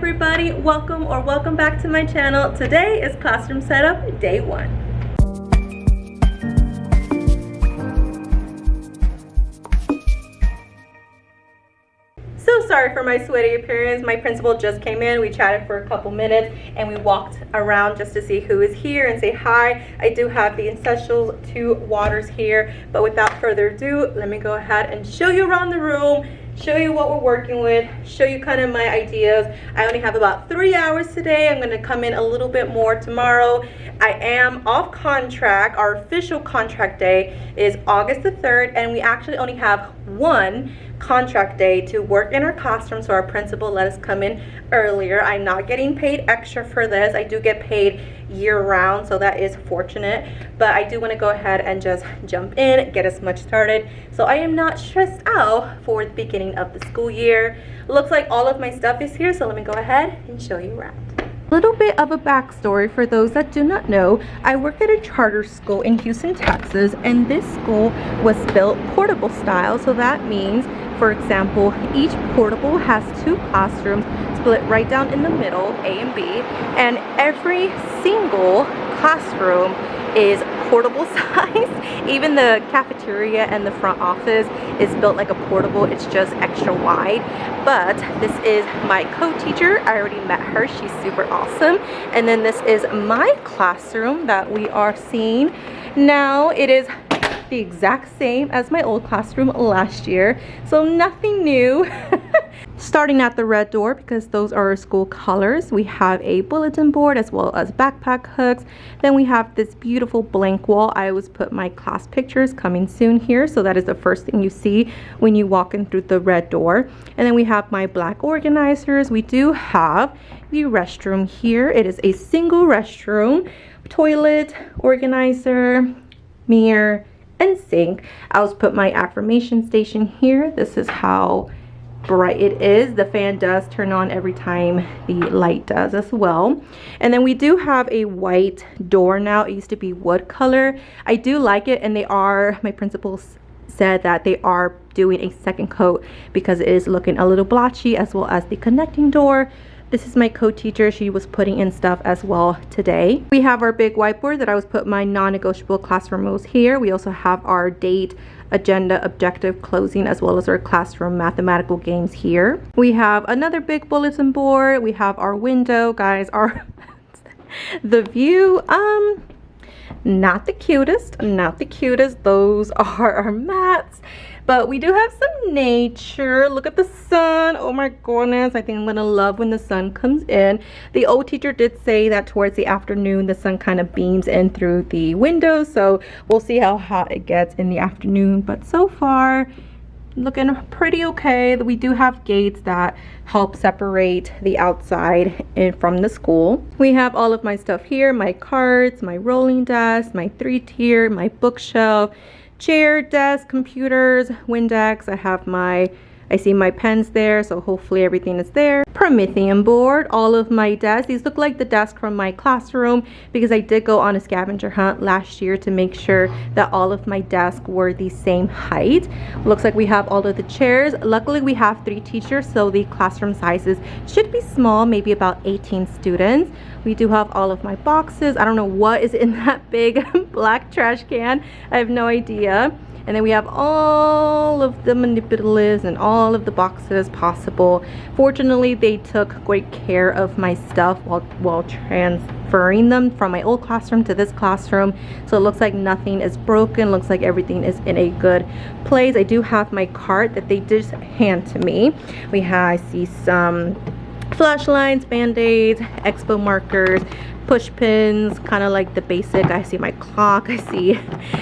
everybody, welcome back to my channel. Today is classroom setup day 1. So sorry for my sweaty appearance. My principal just came in. We chatted for a couple minutes and we walked around just to see who is here and say hi. I do have the essentials 2 waters here, but without further ado, let me go ahead and show you around the room, show you what we're working with, show you kind of my ideas. I only have about 3 hours today. I'm going to come in a little bit more tomorrow. I am off contract. Our official contract day is August the 3rd, and we actually only have 1 contract day to work in our classroom, so our principal let us come in earlier. I'm not getting paid extra for this. I do get paid year-round, so that is fortunate, but I do want to go ahead and just jump in, get as much started so I am not stressed out for the beginning of the school year. Looks like all of my stuff is here, so let me go ahead and show you around. A little bit of a backstory for those that do not know. I work at a charter school in Houston, Texas, and this school was built portable style. So that means, for example, each portable has 2 classrooms split right down in the middle, A and B, and every single classroom is portable size. Even the cafeteria and the front office is built like a portable. It's just extra wide. But this is my co-teacher. I already met her. She's super awesome. And then this is my classroom that we are seeing now. It is the exact same as my old classroom last year, so nothing new. Starting at the red door, because those are our school colors, we have a bulletin board as well as backpack hooks. Then we have this beautiful blank wall. I always put my class pictures coming soon here, so that is the first thing you see when you walk in through the red door. And then we have my black organizers. We do have the restroom here. It is a single restroom, toilet, organizer, mirror, and sink. I also put my affirmation station here. This is how bright it is. The fan does turn on every time the light does as well. And then we do have a white door now. It used to be wood color. I do like it, and they are, my principal said that they are doing a second coat because it is looking a little blotchy, as well as the connecting door. This is my co-teacher. She was putting in stuff as well today. We have our big whiteboard that I was put my non-negotiable classroom rules here. We also have our date, agenda, objective, closing, as well as our classroom mathematical games here. We have another big bulletin board. We have our window, guys. Our the view, not the cutest, not the cutest. Those are our mats. But we do have some nature. Look at the sun. Oh my goodness. I think I'm gonna love when the sun comes in. The old teacher did say that towards the afternoon, the sun kind of beams in through the windows. So we'll see how hot it gets in the afternoon. But so far, looking pretty okay. We do have gates that help separate the outside from the school. We have all of my stuff here, my cards, my rolling desk, my 3-tier, my bookshelf, chair, desk, computers, Windex. I see my pens there, so hopefully everything is there. Promethean board, all of my desks. These look like the desk from my classroom because I did go on a scavenger hunt last year to make sure that all of my desks were the same height. Looks like we have all of the chairs. Luckily, we have 3 teachers, so the classroom sizes should be small, maybe about 18 students. We do have all of my boxes. I don't know what is in that big black trash can. I have no idea. And then we have all of the manipulatives and all of the boxes possible. Fortunately, they took great care of my stuff while transferring them from my old classroom to this classroom. So it looks like nothing is broken. Looks like everything is in a good place. I do have my cart that they just hand to me. I see some flashlights, band-aids, expo markers, push pins, kind of like the basic. I see my clock. I see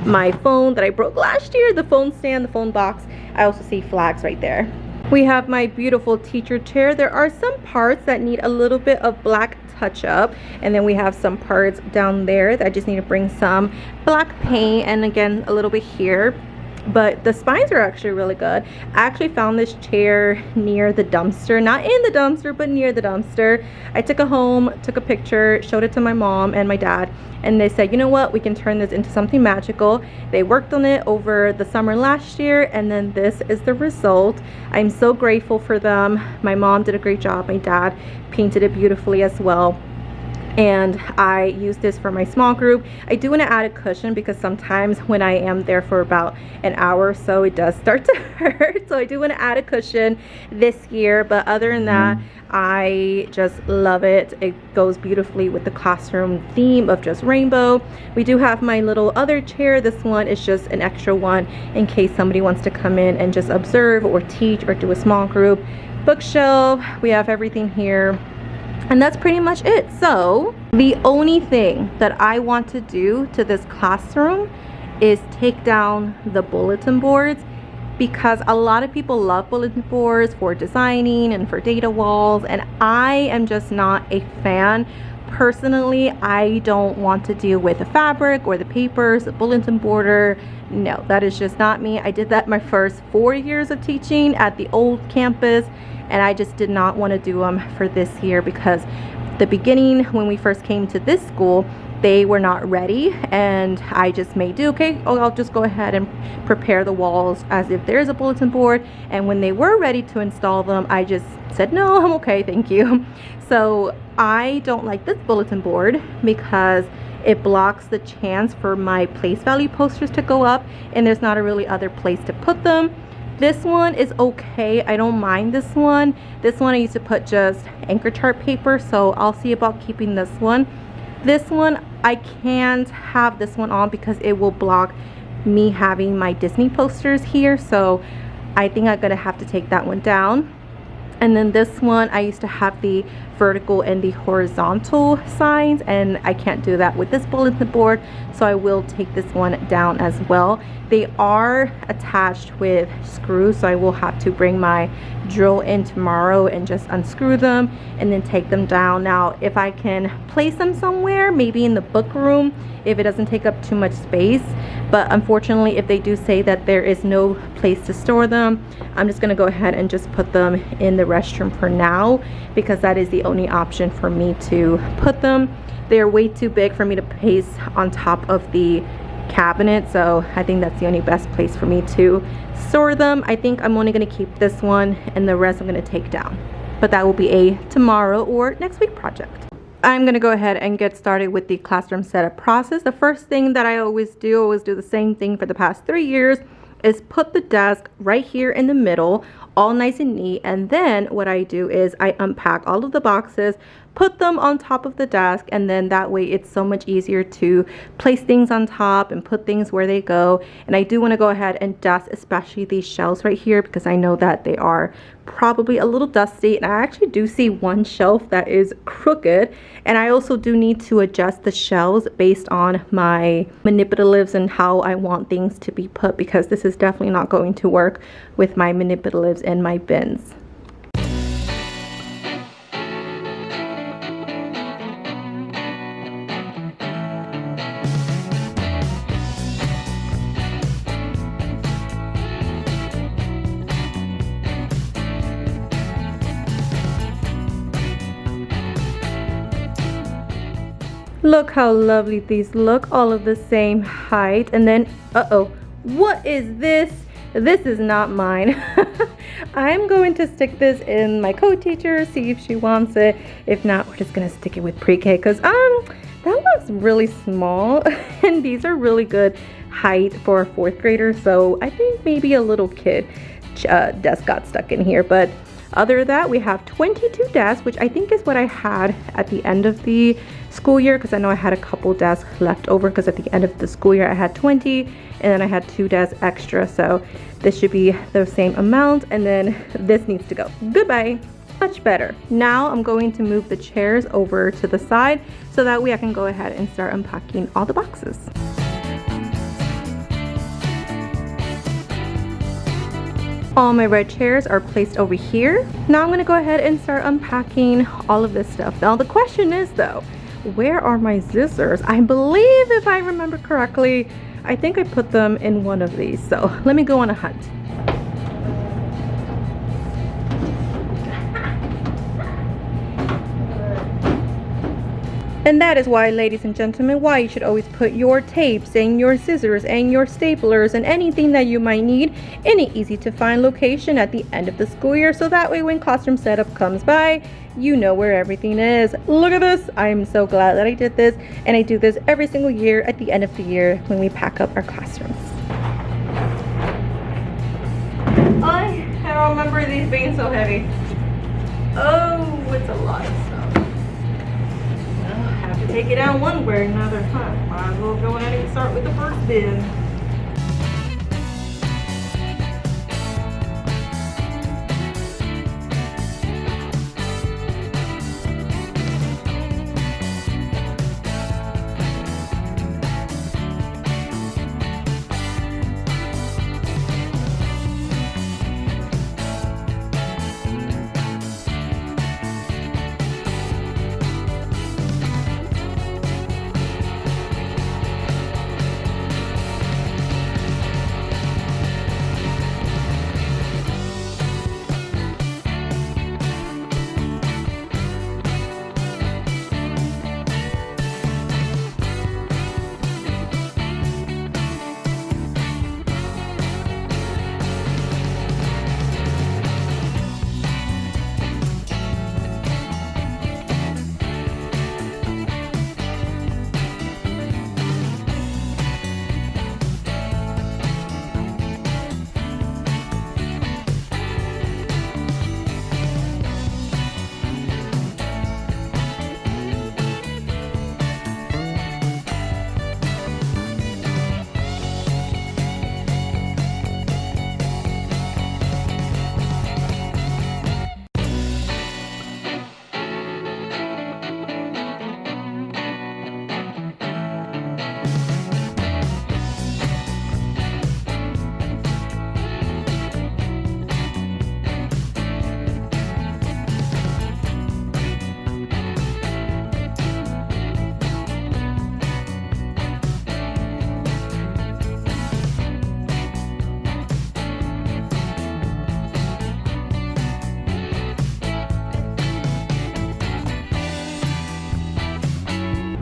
my phone that I broke last year, the phone stand, the phone box. I also see flags right there. We have my beautiful teacher chair. There are some parts that need a little bit of black touch up, and then we have some parts down there that I just need to bring some black paint, and again a little bit here. but the spines are actually really good. I actually found this chair near the dumpster, not in the dumpster, but near the dumpster. I took it home, took a picture, showed it to my mom and my dad, and they said, you know what, we can turn this into something magical. They worked on it over the summer last year, and then this is the result. I'm so grateful for them. My mom did a great job. My dad painted it beautifully as well. And I use this for my small group. I do want to add a cushion because sometimes when I am there for about an hour or so, it does start to hurt. So I do want to add a cushion this year, but other than that, I just love it. It goes beautifully with the classroom theme of just rainbow. We do have my little other chair. This one is just an extra one in case somebody wants to come in and just observe or teach or do a small group. Bookshelf, we have everything here. And that's pretty much it. So the only thing that I want to do to this classroom is take down the bulletin boards, because a lot of people love bulletin boards for designing and for data walls, and I am just not a fan. Personally, I don't want to deal with the fabric or the papers, the bulletin border. No, that is just not me. I did that my first 4 years of teaching at the old campus, and I just did not want to do them for this year, because the beginning when we first came to this school, they were not ready, and I just made do. Okay, oh, I'll just go ahead and prepare the walls as if there's a bulletin board, and when they were ready to install them, I just said no, I'm okay, thank you. So I don't like this bulletin board because it blocks the chance for my place value posters to go up, and there's not a really other place to put them. This one is okay. I don't mind this one. This one I used to put just anchor chart paper, so I'll see about keeping this one. This one, I can't have this one on because it will block me having my Disney posters here, so I think I'm gonna have to take that one down. And then this one, I used to have the vertical and the horizontal signs, and I can't do that with this bulletin board, so I will take this one down as well. They are attached with screws, so I will have to bring my drill in tomorrow and just unscrew them and then take them down. Now, if I can place them somewhere, maybe in the book room, if it doesn't take up too much space, but unfortunately, if they do say that there is no place to store them, I'm just gonna go ahead and just put them in the restroom for now, because that is the only option for me to put them. They're way too big for me to place on top of the cabinet, so I think that's the only best place for me to store them. I think I'm only going to keep this one, and the rest I'm going to take down, but that will be a tomorrow or next week project. I'm going to go ahead and get started with the classroom setup process. The first thing that I always do the same thing for the past 3 years, is put the desk right here in the middle, all nice and neat, and then what I do is I unpack all of the boxes, put them on top of the desk, and then that way it's so much easier to place things on top and put things where they go. And I do want to go ahead and dust especially these shelves right here, because I know that they are probably a little dusty, and I actually do see one shelf that is crooked, and I also do need to adjust the shelves based on my manipulatives and how I want things to be put, because this is definitely not going to work with my manipulatives and my bins. Look how lovely these look, all of the same height. And then, what is this? This is not mine. I'm going to stick this in my co-teacher, see if she wants it. If not, we're just gonna stick it with pre-K, because that looks really small and these are really good height for a 4th grader, so I think maybe a little kid desk got stuck in here. But other than that, we have 22 desks, which I think is what I had at the end of the school year, because I know I had a couple desks left over, because at the end of the school year I had 20 and then I had 2 desks extra, so this should be the same amount, and then this needs to go. Goodbye. Much better. Now I'm going to move the chairs over to the side so that way I can go ahead and start unpacking all the boxes. All my red chairs are placed over here. Now I'm going to go ahead and start unpacking all of this stuff. Now the question is though, where are my scissors? I believe, if I remember correctly, I think I put them in one of these, so let me go on a hunt. And that is why, ladies and gentlemen, why you should always put your tapes and your scissors and your staplers and anything that you might need in an easy to find location at the end of the school year, so that way when classroom setup comes by, you know where everything is. Look at this. I am so glad that I did this, and I do this every single year at the end of the year when we pack up our classrooms. I don't remember these being so heavy. Oh, it's a lot of stuff. To take it out one way or another, huh? Might as well go ahead and start with the first bin.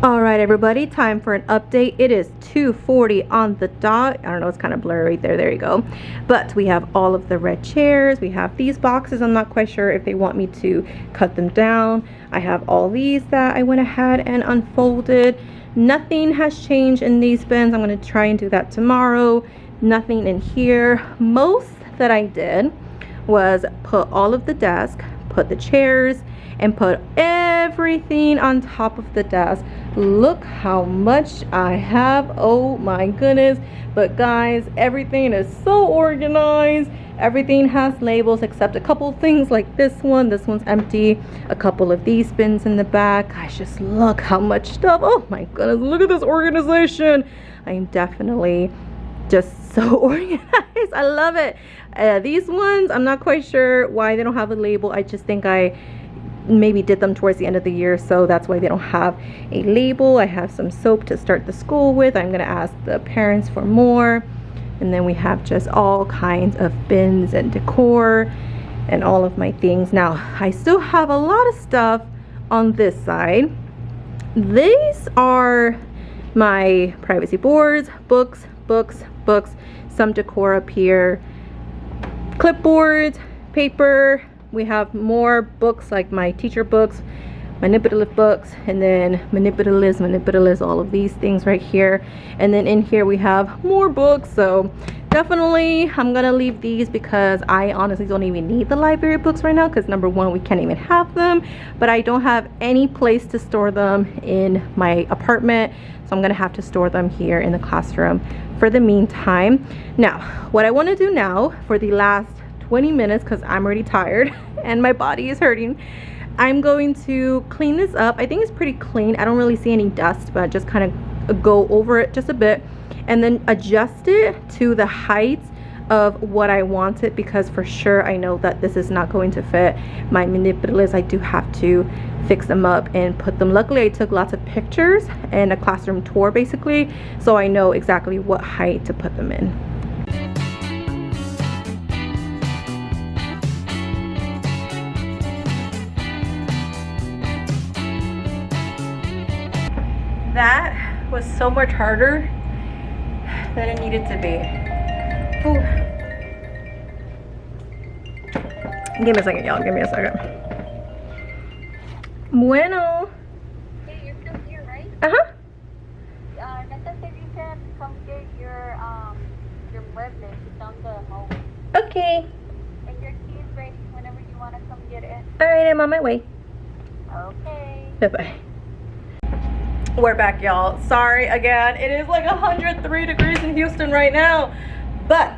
All right, everybody, time for an update. It is 2:40 on the dot. I don't know, it's kind of blurry right there. There you go. But we have all of the red chairs. We have these boxes. I'm not quite sure if they want me to cut them down. I have all these that I went ahead and unfolded. Nothing has changed in these bins. I'm going to try and do that tomorrow. Nothing in here. Most that I did was put all of the desk, put the chairs, and put everything on top of the desk. Look how much I have. Oh my goodness. But guys, everything is so organized. Everything has labels except a couple things like this one. This one's empty. A couple of these bins in the back. Guys, just look how much stuff. Oh my goodness, look at this organization. I am definitely just so organized. I love it. These ones, I'm not quite sure why they don't have a label. I just think I maybe did them towards the end of the year, so that's why they don't have a label. I have some soap to start the school with. I'm gonna ask the parents for more. And then we have just all kinds of bins and decor and all of my things. Now, I still have a lot of stuff on this side. These are my privacy boards, books, some decor up here, clipboards, paper. We have more books like my teacher books, manipulative books, and then manipulatives, all of these things right here. And then in here we have more books. So definitely I'm gonna leave these because I honestly don't even need the library books right now, because number one, we can't even have them, but I don't have any place to store them in my apartment, so I'm gonna have to store them here in the classroom for the meantime. Now, what I want to do now for the last 20 minutes, because I'm already tired and my body is hurting, I'm going to clean this up. I think it's pretty clean. I don't really see any dust, but just kind of go over it just a bit and then adjust it to the height of what I want it, because for sure I know that this is not going to fit my manipulatives. I do have to fix them up and put them. Luckily, I took lots of pictures and a classroom tour basically, so I know exactly what height to put them in. That was so much harder than it needed to be. Ooh. Give me a second, y'all. Give me a second. Bueno. Hey, you're still here, right? Uh-huh. Necessary you can come get your muebles. It's on the hallway. Okay. And your key is ready whenever you want to come get it. All right, I'm on my way. Okay. Bye-bye. We're back, y'all. Sorry again. It is like 103 degrees in Houston right now, but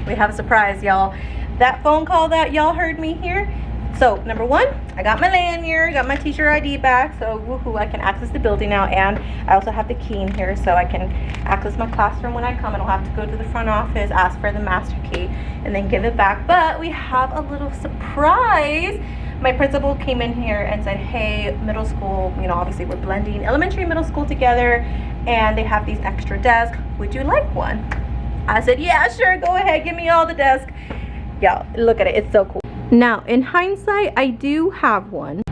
we have a surprise, y'all. That phone call that y'all heard me here. So number one, I got my lanyard, got my teacher ID back, so woohoo, I can access the building now, and I also have the key in here so I can access my classroom when I come. I don't have to go to the front office, ask for the master key, and then give it back. But we have a little surprise. My principal came in here and said, hey, middle school, you know, obviously we're blending elementary and middle school together, and they have these extra desks. Would you like one? I said, yeah, sure, go ahead, give me all the desks. Y'all, look at it, it's so cool. Now, in hindsight, I do have one.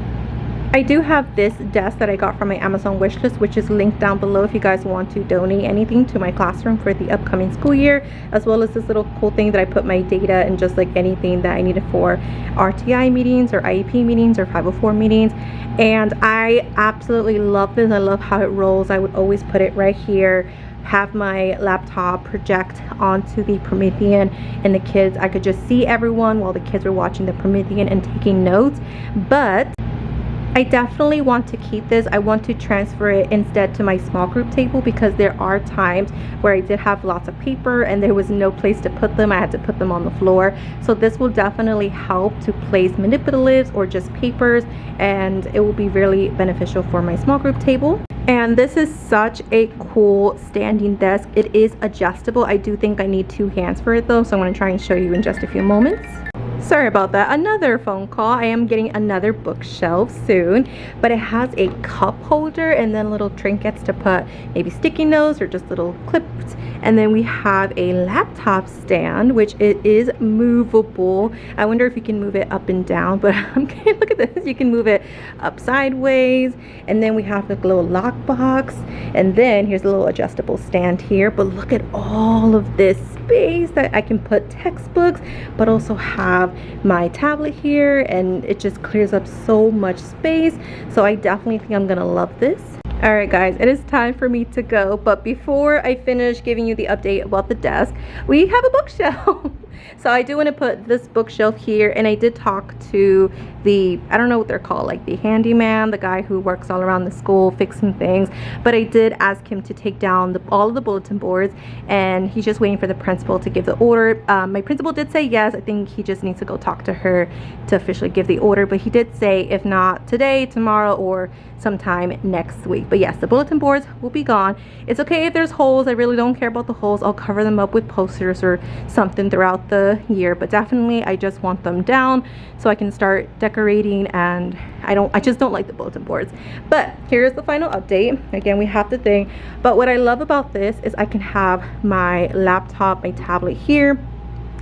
I do have this desk that I got from my Amazon wishlist, which is linked down below if you guys want to donate anything to my classroom for the upcoming school year, as well as this little cool thing that I put my data and just like anything that I needed for RTI meetings or IEP meetings or 504 meetings. And I absolutely love this. I love how it rolls. I would always put it right here, have my laptop project onto the Promethean, and the kids, I could just see everyone while the kids were watching the Promethean and taking notes. But I definitely want to keep this. I want to transfer it instead to my small group table, because there are times where I did have lots of paper and there was no place to put them. I had to put them on the floor. So this will definitely help to place manipulatives or just papers, and it will be really beneficial for my small group table. And this is such a cool standing desk. It is adjustable. I do think I need 2 hands for it though, so I'm going to try and show you in just a few moments. Sorry about that. Another phone call. I am getting another bookshelf soon, but it has a cup holder and then little trinkets to put maybe sticky notes or just little clips. And then we have a laptop stand, which it is movable. I wonder if you can move it up and down, but look at this. You can move it up sideways. And then we have the little lock box, and then here's a little adjustable stand here. But look at all of this space that I can put textbooks, but also have my tablet here, and it just clears up so much space. So I definitely think I'm gonna love this. All right guys, it is time for me to go, but before I finish giving you the update about the desk, we have a bookshelf. So I do want to put this bookshelf here, and I did talk to the, I don't know what they're called, like the handyman, the guy who works all around the school fixing things, but I did ask him to take down all of the bulletin boards, and he's just waiting for the principal to give the order. My principal did say yes. I think he just needs to go talk to her to officially give the order, but he did say if not today, tomorrow, or sometime next week. But yes, the bulletin boards will be gone. It's okay if there's holes. I really don't care about the holes. I'll cover them up with posters or something throughout the year, but definitely I just want them down so I can start decorating, and I just don't like the bulletin boards. But here's the final update. Again, we have the thing, but what I love about this is I can have my laptop, my tablet here,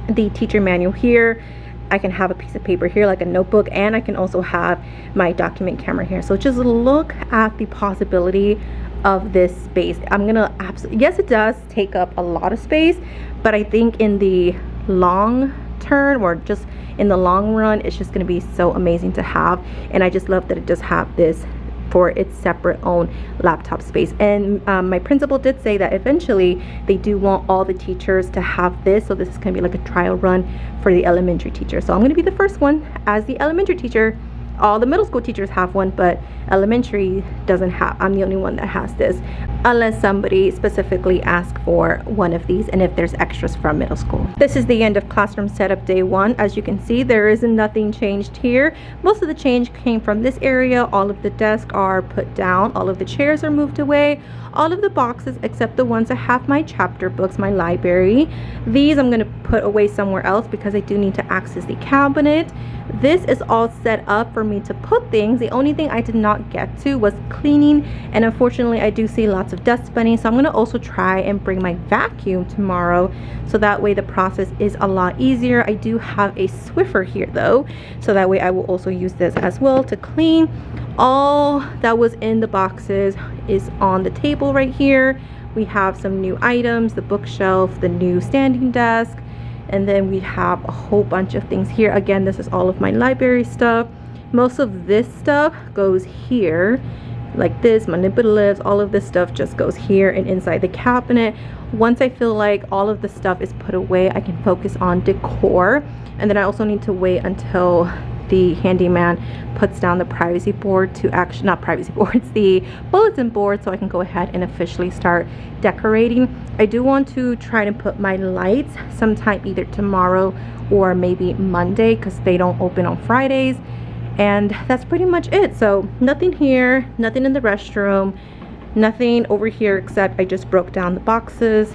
the teacher manual here, I can have a piece of paper here like a notebook, and I can also have my document camera here. So just look at the possibility of this space. I'm gonna absolutely, yes, it does take up a lot of space, but I think in the long term, or just in the long run, it's just going to be so amazing to have. And I just love that it does have this for its separate own laptop space. And my principal did say that eventually they do want all the teachers to have this, so this is going to be like a trial run for the elementary teachers. So I'm going to be the first one as the elementary teacher. All the middle school teachers have one, but elementary doesn't have. I'm the only one that has this. unless somebody specifically asks for one of these and if there's extras from middle school. This is the end of classroom setup day 1. As you can see, there is nothing changed here. Most of the change came from this area. All of the desks are put down, all of the chairs are moved away, all of the boxes except the ones that have my chapter books, my library. These I'm going to put away somewhere else because I do need to access the cabinet. This is all set up for me to put things. The only thing I did not get to was cleaning, and unfortunately I do see lots of dust bunnies, so I'm going to also try and bring my vacuum tomorrow so that way the process is a lot easier. I do have a Swiffer here though, so that way I will also use this as well to clean. All that was in the boxes is on the table right here. We have some new items, the bookshelf, the new standing desk, and then we have a whole bunch of things here. Again, this is all of my library stuff. Most of this stuff goes here, like this, manipulatives, all of this stuff just goes here and inside the cabinet. Once I feel like all of the stuff is put away, I can focus on decor. And then I also need to wait until the handyman puts down the privacy board to actually, not privacy board, it's the bulletin board, so I can go ahead and officially start decorating. I do want to try to put my lights sometime either tomorrow or maybe Monday because they don't open on Fridays. And that's pretty much it. So nothing here, nothing in the restroom, nothing over here except I just broke down the boxes,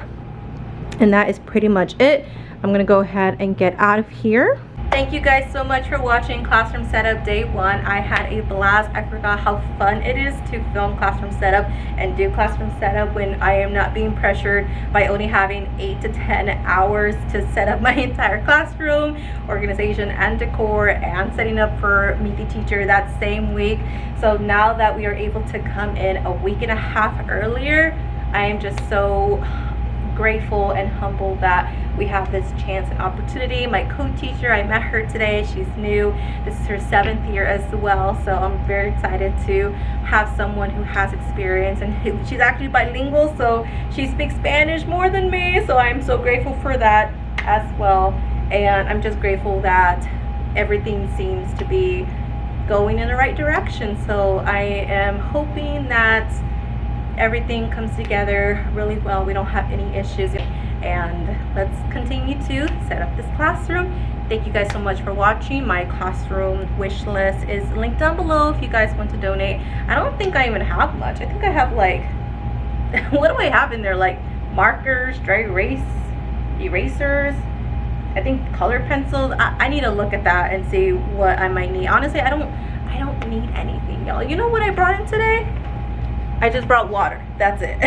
and that is pretty much it. I'm gonna go ahead and get out of here. Thank you guys so much for watching classroom setup day 1. I had a blast. I forgot how fun it is to film classroom setup and do classroom setup when I am not being pressured by only having 8 to 10 hours to set up my entire classroom, organization and decor, and setting up for meet the teacher that same week. So now that we are able to come in a week and a half earlier, I am just so grateful and humbled that we have this chance and opportunity. My co-teacher, I met her today. She's new. This is her 7th year as well, so I'm very excited to have someone who has experience, and she's actually bilingual, so she speaks Spanish more than me, so I'm so grateful for that as well. And I'm just grateful that everything seems to be going in the right direction. So I am hoping that everything comes together really well. We don't have any issues, and let's continue to set up this classroom. Thank you guys so much for watching. My classroom wish list is linked down below if you guys want to donate. I don't think I even have much. I think I have like what do I have in there, like markers, dry erase, erasers, I think color pencils. I need to look at that and see what I might need. Honestly, I don't need anything, y'all. You know what I brought in today? I just brought water. That's it.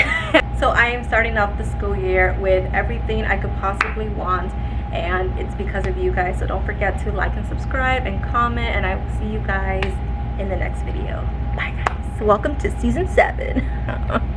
So I am starting off the school year with everything I could possibly want, and it's because of you guys. So don't forget to like and subscribe and comment, and I will see you guys in the next video. Bye guys. Welcome to season 7.